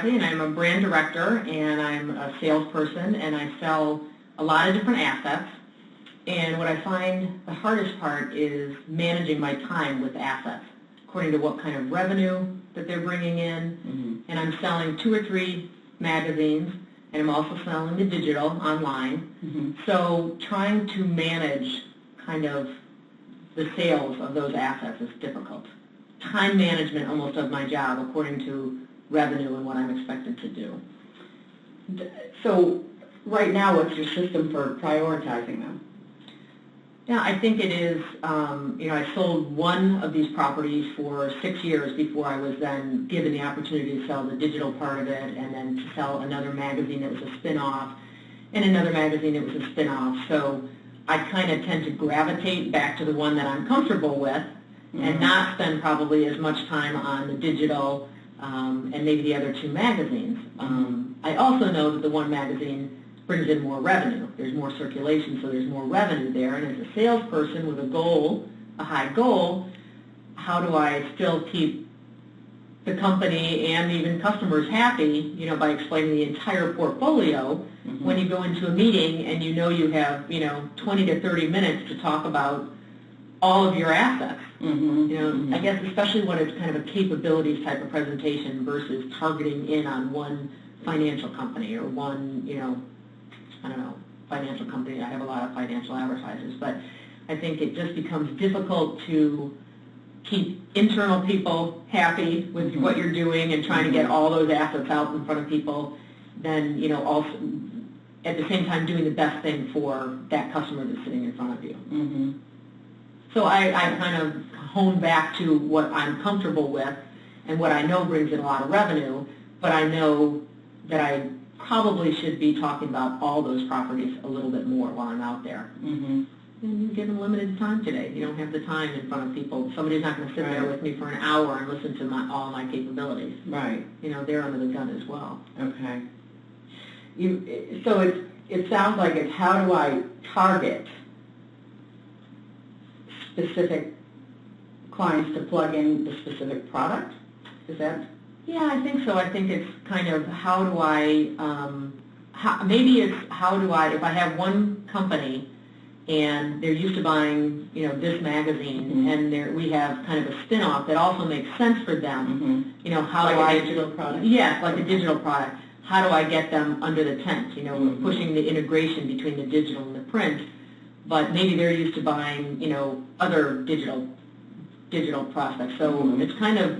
Kathy, and I'm a brand director, and I'm a salesperson, and I sell a lot of different assets. And what I find the hardest part is managing my time with assets, according to what kind of revenue that they're bringing in. And I'm selling 2 or 3 magazines, and I'm also selling the digital online. So trying to manage kind of the sales of those assets is difficult. Time management almost of my job according to revenue and what I'm expected to do. So right now, what's your system for prioritizing them? Yeah, I think it is, I sold one of these properties for 6 years before I was then given the opportunity to sell the digital part of it, and then to sell another magazine that was a spin-off, and another magazine that was a spin-off. So I kind of tend to gravitate back to the one that I'm comfortable with, and not spend probably as much time on the digital and maybe the other 2 magazines. I also know that the one magazine brings in more revenue. There's more circulation, so there's more revenue there. And as a salesperson with a goal, a high goal, how do I still keep the company and even customers happy, by explaining the entire portfolio when you go into a meeting and you have, 20 to 30 minutes to talk about all of your assets. I guess especially when it's kind of a capabilities type of presentation versus targeting in on one financial company or one, financial company. I have a lot of financial advertisers, but I think it just becomes difficult to keep internal people happy with what you're doing and trying to get all those assets out in front of people, then, also at the same time doing the best thing for that customer that's sitting in front of you. So I kind of hone back to what I'm comfortable with and what I know brings in a lot of revenue, but I know that I probably should be talking about all those properties a little bit more while I'm out there. And you're given limited time today. You don't have the time in front of people. Somebody's not going to sit there with me for an hour and listen to all my capabilities. Right. They're under the gun as well. Okay. So it sounds like it's how do I target specific clients to plug in the specific product? Is that? Yeah, I think so. I think it's kind of how do I, if I have one company and they're used to buying, this magazine, and we have kind of a spin-off that also makes sense for them, how like do I... Like a digital product? Yes, like a digital product. How do I get them under the tent? We're pushing the integration between the digital and the print, but maybe they're used to buying, other digital prospects. So it's kind of,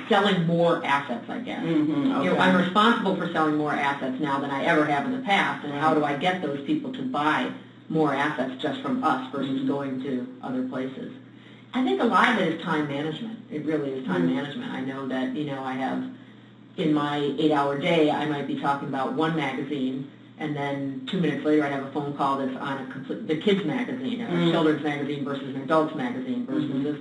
selling more assets, I guess. Okay. I'm responsible for selling more assets now than I ever have in the past, and how do I get those people to buy more assets just from us versus going to other places? I think a lot of it is time management. It really is time management. I know that, I have, in my 8-hour day, I might be talking about one magazine, and then 2 minutes later I have a phone call that's on the kids magazine, a children's magazine versus an adults magazine versus this.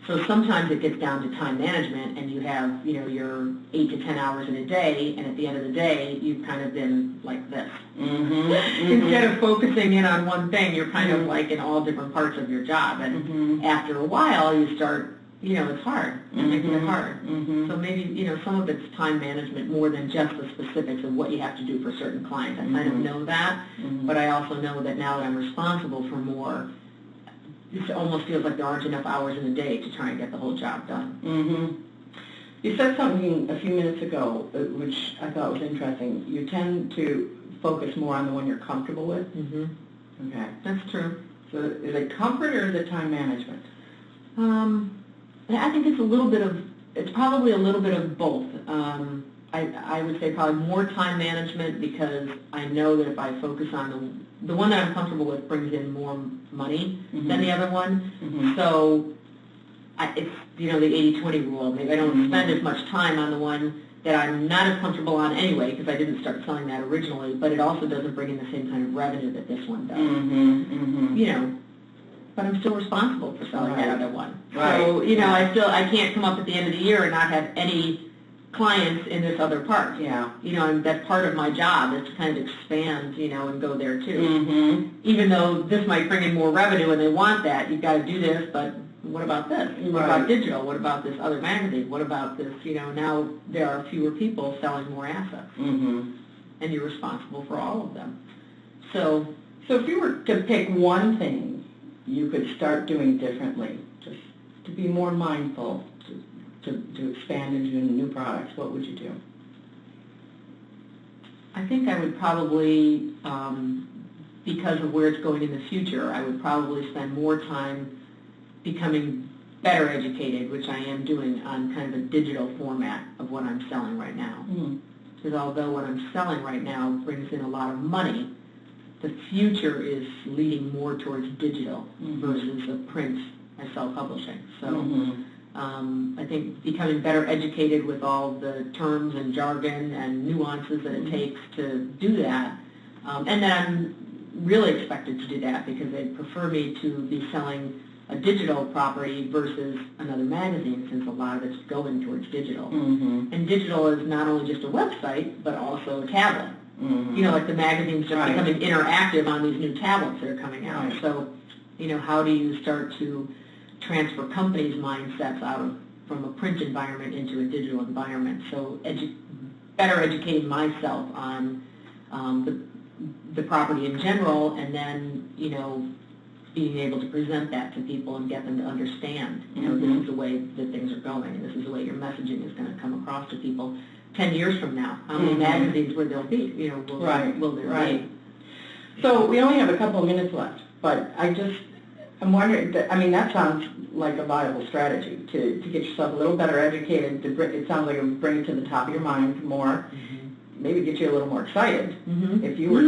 So sometimes it gets down to time management, and you have, your 8 to 10 hours in a day, and at the end of the day, you've kind of been like this. Instead of focusing in on one thing, you're kind of like in all different parts of your job, and after a while, you start, it's hard. It makes it hard. So maybe, some of it's time management more than just the specifics of what you have to do for certain clients. I kind of know that, but I also know that now that I'm responsible for more, it almost feels like there aren't enough hours in the day to try and get the whole job done. You said something a few minutes ago, which I thought was interesting. You tend to focus more on the one you're comfortable with. Okay. That's true. So is it comfort or is it time management? I think it's probably a little bit of both. I would say probably more time management because I know that if I focus on the one that I'm comfortable with brings in more money than the other one. So it's, the 80-20 rule. Maybe I don't spend as much time on the one that I'm not as comfortable on anyway because I didn't start selling that originally, but it also doesn't bring in the same kind of revenue that this one does. But I'm still responsible for selling that other one. Right. So, I can't come up at the end of the year and not have any clients in this other part. Yeah. And that's part of my job is to kind of expand, and go there too. Even though this might bring in more revenue and they want that, you've got to do this, but what about this? What about digital? What about this other magazine? What about this? Now there are fewer people selling more assets, and you're responsible for all of them. So if you were to pick one thing you could start doing differently, just to be more mindful, to expand into new products, what would you do? I think I would probably, because of where it's going in the future, I would probably spend more time becoming better educated, which I am doing on kind of a digital format of what I'm selling right now. Because although what I'm selling right now brings in a lot of money, the future is leading more towards digital versus the print and self-publishing. So I think becoming better educated with all the terms and jargon and nuances that it takes to do that, and then I'm really expected to do that because they prefer me to be selling a digital property versus another magazine, since a lot of it's going towards digital. And digital is not only just a website, but also a tablet. Like the magazine's just becoming interactive on these new tablets that are coming out. So, how do you start to transfer companies' mindsets from a print environment into a digital environment? So better educating myself on the property in general, and then, being able to present that to people and get them to understand, this is the way that things are going, and this is the way your messaging is going to come across to people 10 years from now. How many magazines will there be? Will there be? So we only have a couple of minutes left, but I'm wondering, that sounds like a viable strategy to get yourself a little better educated. It sounds like it would bring it to the top of your mind more, maybe get you a little more excited if you were,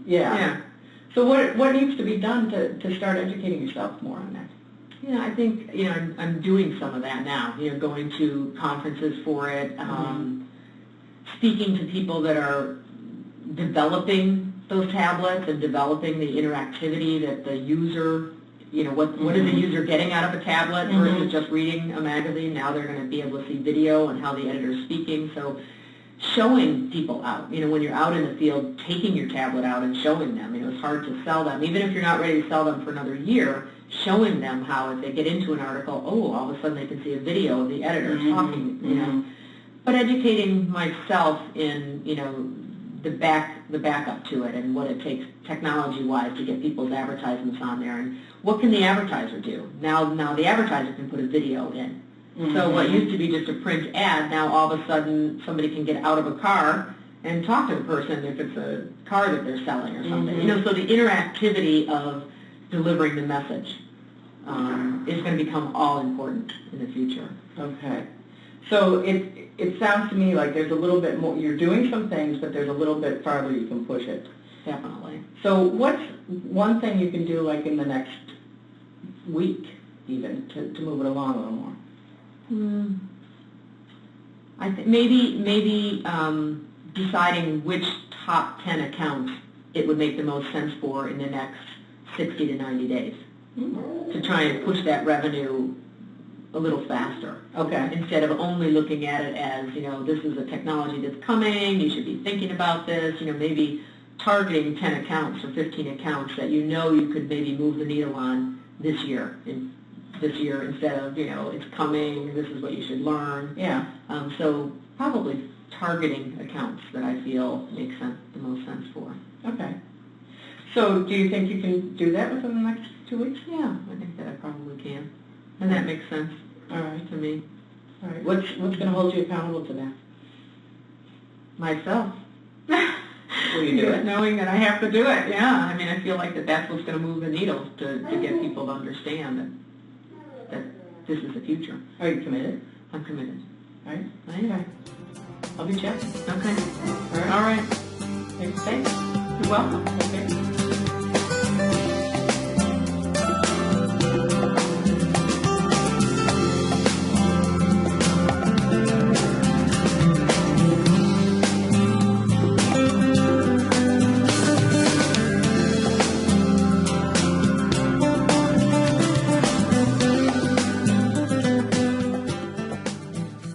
yeah. So what needs to be done to start educating yourself more on that? I think, I'm doing some of that now, going to conferences for it, speaking to people that are developing those tablets and developing the interactivity that the user, what is the user getting out of a tablet versus just reading a magazine. Now they're going to be able to see video and how the editor's speaking. So showing people out, when you're out in the field, taking your tablet out and showing them. It's hard to sell them. Even if you're not ready to sell them for another year, showing them how if they get into an article, all of a sudden they can see a video of the editor talking, But educating myself in, the backup to it and what it takes technology-wise to get people's advertisements on there, and what can the advertiser do? Now the advertiser can put a video in. So what used to be just a print ad, now all of a sudden somebody can get out of a car and talk to the person if it's a car that they're selling or something. So the interactivity of delivering the message is going to become all important in the future. Okay. So it sounds to me like there's a little bit more, you're doing some things, but there's a little bit farther you can push it. Definitely. So what's one thing you can do like in the next week even to move it along a little more? I think maybe deciding which top 10 accounts it would make the most sense for in the next 60 to 90 days to try and push that revenue a little faster. Okay. Instead of only looking at it as, this is a technology that's coming, you should be thinking about this, maybe targeting 10 accounts or 15 accounts that you could maybe move the needle on this year instead of, it's coming, this is what you should learn. Yeah. So probably targeting accounts that I feel makes the most sense for. Okay. So do you think you can do that within the next 2 weeks? Yeah, I think that I probably can. And that makes sense. All right. To me. All right. What's going to hold you accountable to that? Myself. Will you do it? Knowing that I have to do it, yeah. I feel like that's what's going to move the needle to get people to understand that this is the future. Are you committed? I'm committed. All right. Okay. I'll be checking. Okay. All right. All right. Thanks. You're welcome. Okay.